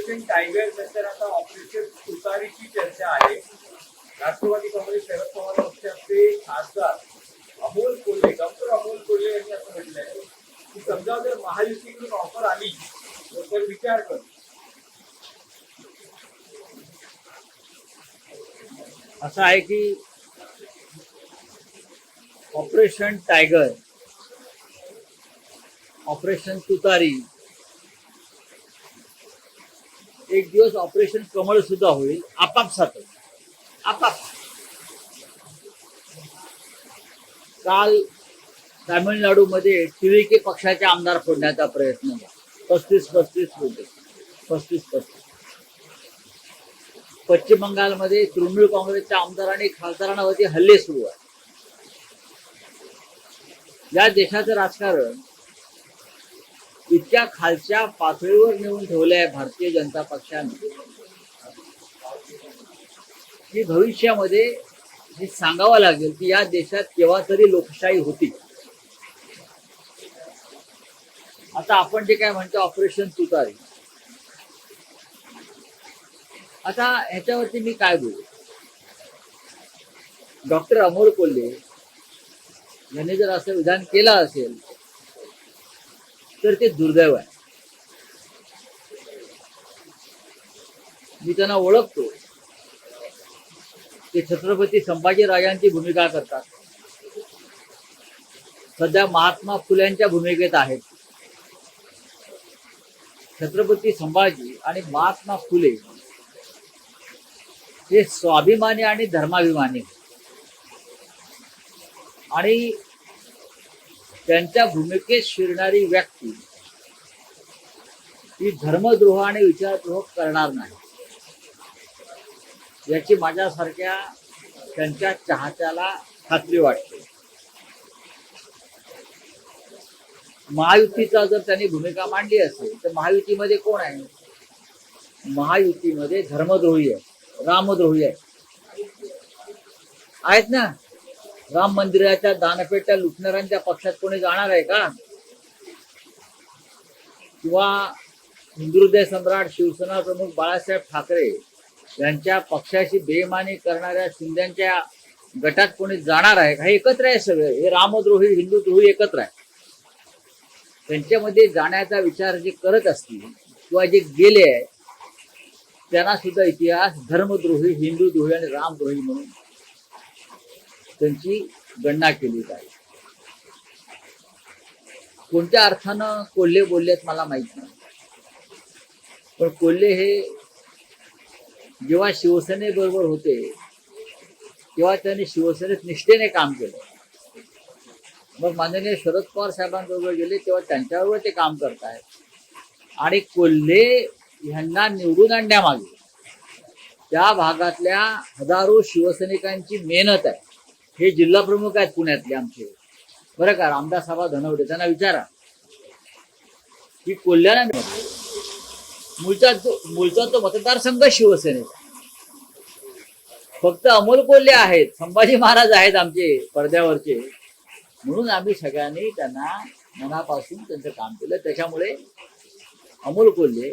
Operation tiger नंतर आता operation तुतारीची चर्चा आहे. राष्ट्रवादी काँग्रेस शरद पवार पक्षाचे खासदार अमोल कोल्हे, डॉक्टर अमोल कोल्हे यांनी असं म्हटलंय की समजा जर महायुतीकडून ऑफर आली तर विचार कर. असं आहे की ऑपरेशन टायगर, ऑपरेशन तुतारी, एक दिवस ऑपरेशन कमळ सुद्धा होईल. आपापसात काल तामिळनाडूमध्ये टीव्हीके पक्षाचे आमदार फोडण्याचा प्रयत्न झाला. 35 होते. 35. पश्चिम बंगालमध्ये तृणमूल काँग्रेसच्या आमदारांनी खासदारांवरती हल्ले सुरू आहेत. या देशाचं राजकारण इतक्या खालच्या पातळीवर नेऊन ठेवलं आहे भारतीय जनता पक्षाने की भविष्यामध्ये हे सांगावं लागेल की या देशात केव्हा तरी लोकशाही होती. आता आपण जे काय म्हणतो ऑपरेशन तुतारी, आता ह्याच्यावरती मी काय बोलू. डॉक्टर अमोल कोल्हे यांनी जर असं विधान केलं असेल तर ते दुर्दैव आहे. मी त्यांना ओळखतो. ते छत्रपती संभाजीराजांची भूमिका करतात. सध्या महात्मा फुल्यांच्या भूमिकेत आहेत. छत्रपती संभाजी आणि महात्मा फुले हे स्वाभिमानी आणि धर्माभिमानी, आणि त्यांच्या भूमिकेत शिरणारी व्यक्ती ही धर्मद्रोह आणि विचारद्रोह करणार नाही याची माझ्यासारख्या त्यांच्या चाहत्याला खात्री वाटते. महायुतीचा जर त्यांनी भूमिका मांडली असेल तर महायुतीमध्ये कोण आहे? महायुतीमध्ये धर्मद्रोही आहे, रामद्रोही आहेत ना. राम मंदिराच्या दानपेट्या लुटणाऱ्यांच्या पक्षात कोणी जाणार आहे का? किंवा हिंदुहृदय सम्राट शिवसेना प्रमुख बाळासाहेब ठाकरे यांच्या पक्षाशी बेईमानी करणाऱ्या शिंद्यांच्या गटात कोणी जाणार आहे का? हे एकत्र आहे सगळे. हे रामद्रोही हिंदुद्रोही एकत्र आहे. त्यांच्यामध्ये जाण्याचा विचार जे करत असतील किंवा जे गेले आहे त्यांना सुद्धा इतिहास धर्मद्रोही, हिंदुद्रोही आणि रामद्रोही म्हणून त्यांची गणना केली जाईल. कोणत्या अर्थानं कोल्हे बोललेत मला माहित नाही, पण कोल्हे हे जेव्हा शिवसेनेबरोबर होते तेव्हा त्यांनी शिवसेनेत निष्ठेने काम केलं. मग माननीय शरद पवार साहेबांबरोबर गेले तेव्हा त्यांच्याबरोबर ते काम करतायत. आणि कोल्हे ह्यांना निवडून आणण्यामागे त्या भागातल्या हजारो शिवसैनिकांची मेहनत आहे. हे जिल्हा प्रमुख आहेत पुण्यातले आमचे, बरं का, रामदास धनवडे. त्यांना विचारा की कोल्ह्याला मूळचा तो मतदारसंघ शिवसेनेचा, फक्त अमोल कोल्हे आहेत, संभाजी महाराज आहेत आमचे पडद्यावरचे, म्हणून आम्ही सगळ्यांनी त्यांना मनापासून त्यांचं काम केलं. त्याच्यामुळे अमोल कोल्हे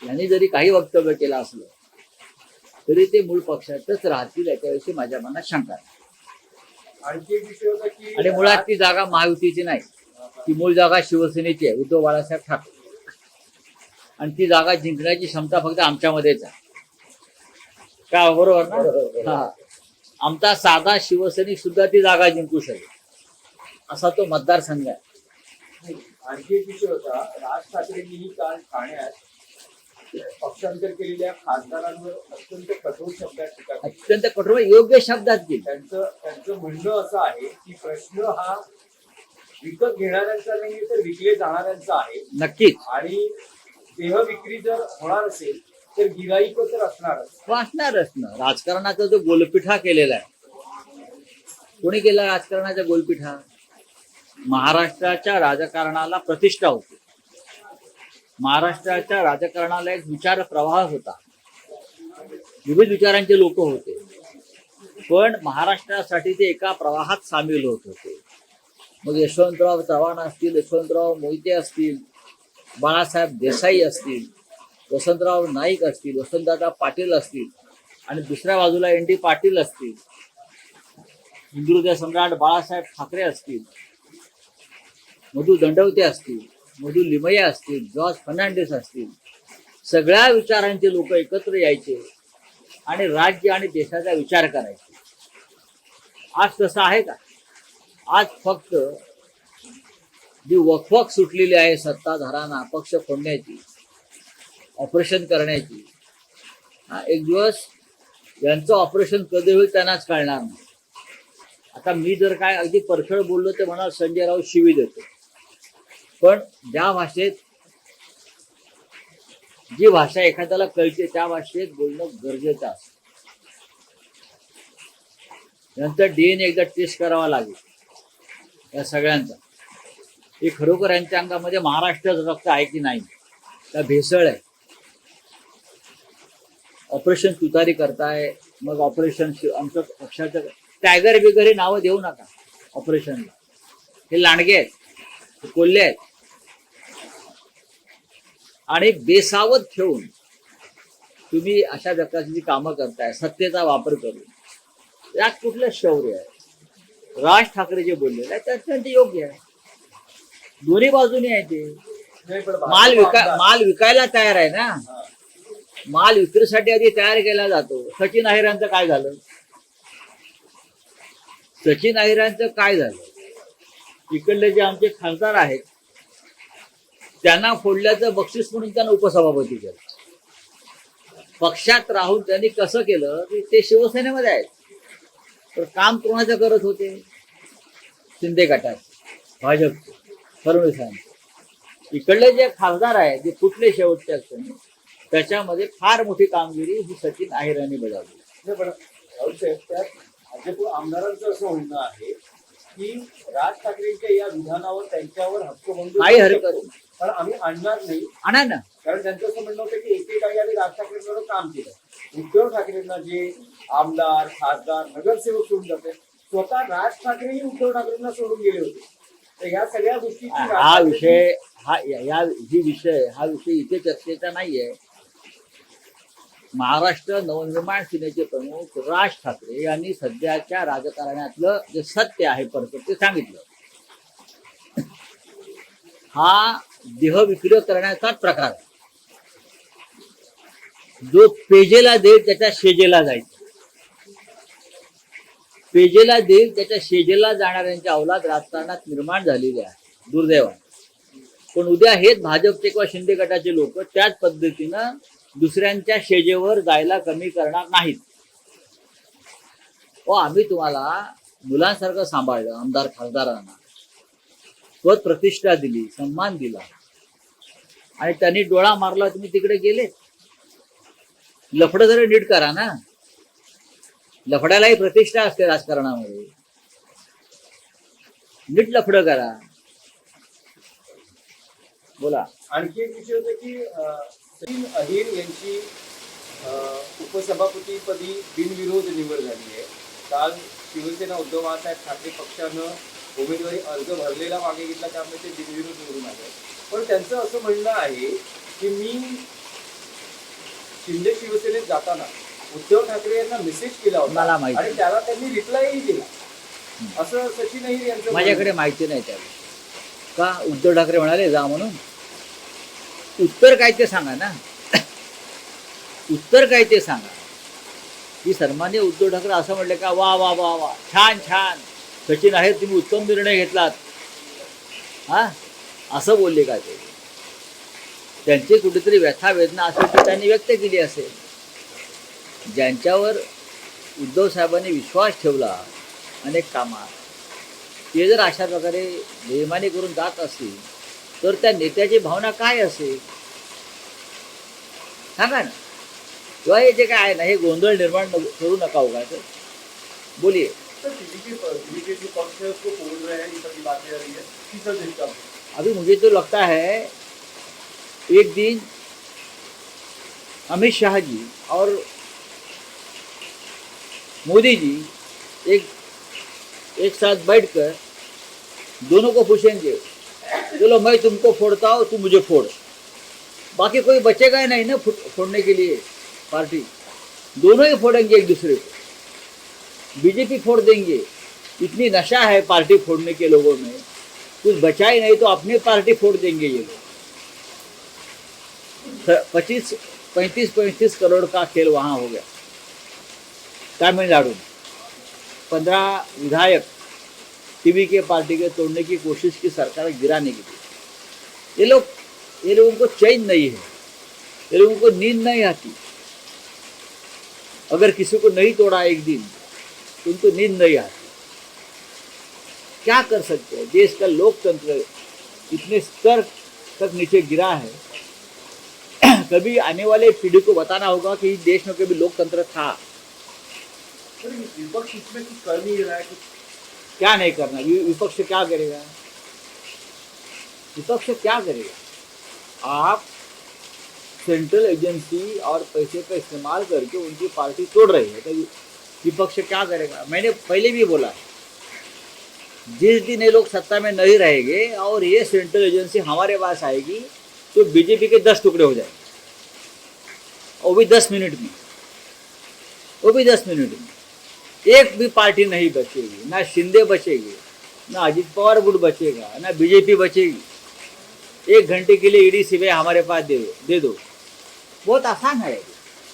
यांनी जरी काही वक्तव्य केलं असलं तरी ते मूळ पक्षातच राहतील याच्याविषयी माझ्या मनात शंका आहे. आणि मुळात ती जागा महायुतीची नाही, ती मूळ जागा शिवसेनेची आहे, उद्धव बाळासाहेब ठाकरे. आणि ती जागा जिंकण्याची क्षमता फक्त आमच्यामध्येच आहे. का बरोबर ना? हा, आमचा साधा शिवसैनिक सुद्धा ती जागा जिंकू शकेल असा तो मतदारसंघ आहे. आणखी एक विषय होता, राज ठाकरेंनीही काल ठाण्यात पक्षांतर केलेल्या खासदारांवर अत्यंत कठोर शब्दात टीका केली. अत्यंत कठोर, योग्य शब्दात केली. त्यांचं म्हणणं असं आहे की प्रश्न हा विकत घेणाऱ्यांचा नाही तर विकले जाणाऱ्यांचा आहे. नक्कीच. आणि देह विक्री जर होणार असेल तर गिराईक तर असणारच ना. राजकारणाचा जो गोलपिठा केलेला आहे, कोणी केला राजकारणाचा गोलपिठा? महाराष्ट्राच्या राजकारणाला प्रतिष्ठा होती. महाराष्ट्राच्या राजकारणाला एक विचार प्रवाह होता. विविध विचारांचे लोक होते, पण महाराष्ट्रासाठी ते एका प्रवाहात सामील होत होते. मग यशवंतराव चव्हाण असतील, यशवंतराव मोहिते असतील, बाळासाहेब देसाई असतील, वसंतराव नाईक असतील, वसंतदादा पाटील असतील आणि दुसऱ्या बाजूला एन डी पाटील असतील, हिंदुहृदय सम्राट बाळासाहेब ठाकरे असतील, मधु दंडवते असतील, मधु लिमये असतील, जॉर्ज फर्नांडिस असतील, सगळ्या विचारांचे लोक एकत्र यायचे आणि राज्य आणि देशाचा विचार करायचे. आज तसं आहे का? आज फक्त जी वकवक सुटलेली आहे सत्ताधाऱ्यांना पक्ष फोडण्याची, ऑपरेशन करण्याची, एक दिवस यांचं ऑपरेशन कधी होईल त्यांनाच कळणार नाही. आता मी जर काय अगदी परखड बोललो तर म्हणा संजय राऊत शिवी देतो, पण ज्या भाषेत जी भाषा एखाद्याला कळते त्या भाषेत बोलणं गरजेचं असतं. नंतर DNA एकदा टेस्ट करावा लागेल या सगळ्यांचा, हे खरोखर यांच्या अंगामध्ये महाराष्ट्राचं रक्त आहे की नाही, त्या भेसळ आहे. ऑपरेशन तुतारी करताय, मग ऑपरेशन आमचं पक्षाचं टायगर बिगर हे नावं देऊ नका ऑपरेशनला. हे लांडगे आहेत, हे कोल्हे आहेत आणि बेसावत ठेवून तुम्ही अशा प्रकारची कामं करताय सत्तेचा वापर करून. यात कुठलं शौर्य आहे? राज ठाकरे जे बोललेलं आहे त्यात त्यांचे योग्य आहे, दोन्ही बाजूने आहे ते. माल विकायला तयार आहे ना, माल विक्रीसाठी आधी तयार केला जातो. सचिन अहिरांचं काय झालं? सचिन अहिरांचं काय झालं? इकडले जे आमचे खासदार आहेत त्यांना फोडल्याचं बक्षीस म्हणून त्यांना उपसभापती केलं. पक्षात राहून त्यांनी कसं केलं की ते शिवसेनेमध्ये आहेत, तर काम कोणाचं करत होते? शिंदे गटाचे, भाजपचे, फडणवीसांचे. इकडले जे खासदार आहेत जे कुठले शेवटचे असतात त्याच्यामध्ये फार मोठी कामगिरी ही सचिन अहिरांनी बजावली. पण त्यात भाजप आमदारांचं असं म्हणणं आहे की राज ठाकरेंच्या या विधानावर त्यांच्यावर हक्कभंग काही हरकत नाही, पण आम्ही आणणार नाही. आणा ना. कारण त्यांचं असं म्हणणं होतं की एकेकाळी आम्ही राज ठाकरेंबरोबर काम केलं. उद्धव ठाकरेंना जे आमदार, खासदार, नगरसेवक सोडून जाते, स्वतः राज ठाकरेही उद्धव ठाकरेंना सोडून गेले होते. तर या सगळ्या गोष्टी हा विषय इथे चर्चेचा नाहीये. महाराष्ट्र नवनिर्माण सेनेचे प्रमुख राज ठाकरे यांनी सध्याच्या राजकारणातलं जे सत्य आहे परत ते सांगितलं. हा देहविक्रय करण्याचा प्रकार आहे. जो पेजेला देईल त्याच्या शेजेला जायचं, पेजेला देईल त्याच्या शेजेला जाणाऱ्यांच्या अवलाद राजकारणात निर्माण झालेली आहे दुर्दैवाने. पण उद्या हेच भाजपचे किंवा शिंदे गटाचे लोक त्याच पद्धतीनं दुसऱ्यांच्या शेजेवर जायला कमी करणार नाहीत. आम्ही तुम्हाला मुलांसारखं सांभाळलं, आमदार खासदारांना पद प्रतिष्ठा दिली, सन्मान दिला आणि त्यांनी डोळा मारला, तुम्ही तिकडे गेले. लफडं जरी नीट करा ना, लफड्यालाही प्रतिष्ठा असते राजकारणामध्ये. नीट लफडं करा. बोला. आणखी एक विषय होता की सचिन अहिर यांची उपसभापतीपदी बिनविरोध निवड झाली आहे. काल शिवसेना उद्धव बाळासाहेब ठाकरे पक्षानं उमेदवारी अर्ज भरलेला मागे घेतला, त्यामुळे ते बिनविरोध निवडून आले. पण त्यांचं असं म्हणणं आहे की मी शिंदे शिवसेनेत जाताना उद्धव ठाकरे यांना मेसेज केला होता मला माहिती आणि त्याला त्यांनी रिप्लायही दिला, असं सचिन अहिर यांचं. माझ्याकडे माहिती नाही त्यावेळी का उद्धव ठाकरे म्हणाले जा म्हणून. उत्तर काय ते सांगा ना, उत्तर काय ते सांगा. की सन्मान्य उद्धव ठाकरे असं म्हटले का वा वा वा वा छान छान सचिन अहिर तुम्ही उत्तम निर्णय घेतलात, हा असं बोलले का ते? त्यांची कुठेतरी व्यथा वेदना असेल तर त्यांनी व्यक्त केली असेल. ज्यांच्यावर उद्धव साहेबांनी विश्वास ठेवला अनेक कामात, ते जर अशा प्रकारे बेईमानी करून जात असतील तर त्या नेत्याची भावना काय असेल सांगा ना. किंवा हे जे काय आहे ना हे गोंधळ निर्माण करू नका होगा. तर बोलिए. अभी मुझे तो लगता है एक दिन अमित शाह जी और मोदी जी एक साथ बैठकर दोनों को पूछेंगे चलो मैं तुमको फोड़ता हूँ तुम मुझे फोड़, बाकी कोई बचेगा ही नहीं ना फोड़ने के लिए पार्टी। दोनों ही फोड़ेंगे एक दूसरे को। बीजेपी फोड़ देंगे, इतनी नशा है पार्टी फोड़ने के लोगों में, कुछ बचा ही नहीं तो अपनी पार्टी फोड़ देंगे ये लोग। 35 करोड़ का खेल वहां हो गया तमिलनाडु में। 15 विधायक टीवी के पार्टी के तोड़ने की कोशिश की सरकार गिराने की। ये लोगों को चैन नहीं है, ये लोगों को नींद नहीं आती। अगर किसी को नहीं तोड़ा एक दिन तो उनको नींद नहीं आती। क्या कर सकते हैं? देश का लोकतंत्र इतने स्तर तक नीचे गिरा है। कभी आने वाले पीढ़ी को बताना होगा कि इस देश में कभी लोकतंत्र था। विपक्ष इसमें कुछ कर नहीं रहा है, कुछ क्या नहीं करना? विपक्ष क्या करेगा? विपक्ष क्या करेगा? आप सेंट्रल एजेंसी और पैसे का इस्तेमाल करके उनकी पार्टी तोड़ रही है, तो विपक्ष क्या करेगा? मैंने पहले भी बोला, जिस दिन ये लोग सत्ता में नहीं रहेंगे और ये सेंट्रल एजेंसी हमारे पास आएगी तो बीजेपी के 10 टुकड़े हो जाएंगे, वो भी 10 मिनट में। वो भी 10 मिनट में एक भी पार्टी नहीं बचेगी, ना शिंदे बचेगी, ना अजित पवार गुट बचेगा, ना बीजेपी बचेगी। 1 घंटे के लिए ईडी सीबीआई हमारे पास दे दो। बहुत आसान है।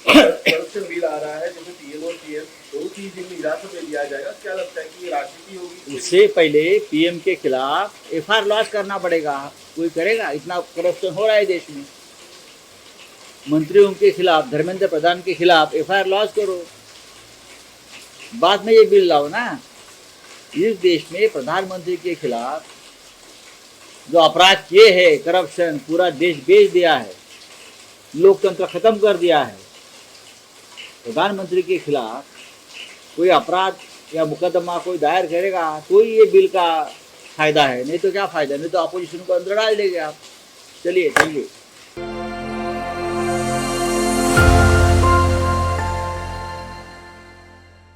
करप्शन बिल आ रहा है जिसमें पीएम और पीएम दो चीज हिरासत में लिया जाएगा। क्या लगता है कि ये राजनीति होगी? उससे पहले पीएम के खिलाफ एफआईआर लॉन्च करना पड़ेगा। कोई करेगा? इतना करप्शन हो रहा है देश में। मंत्रियों के खिलाफ, धर्मेंद्र प्रधान के खिलाफ एफआईआर लॉन्च करो, बाद में ये बिल लाओ ना। इस देश में प्रधानमंत्री के खिलाफ जो अपराध किए हैं, करप्शन, पूरा देश बेच दिया है, लोकतंत्र खत्म कर दिया है। प्रधानमंत्री के खिलाफ कोई अपराध या मुकदमा कोई दायर करेगा तो ही ये बिल का फायदा है, नहीं तो क्या फायदा? नहीं तो अपोजिशन को अंदर डाल देंगे आप। चलिए, थैंक यू।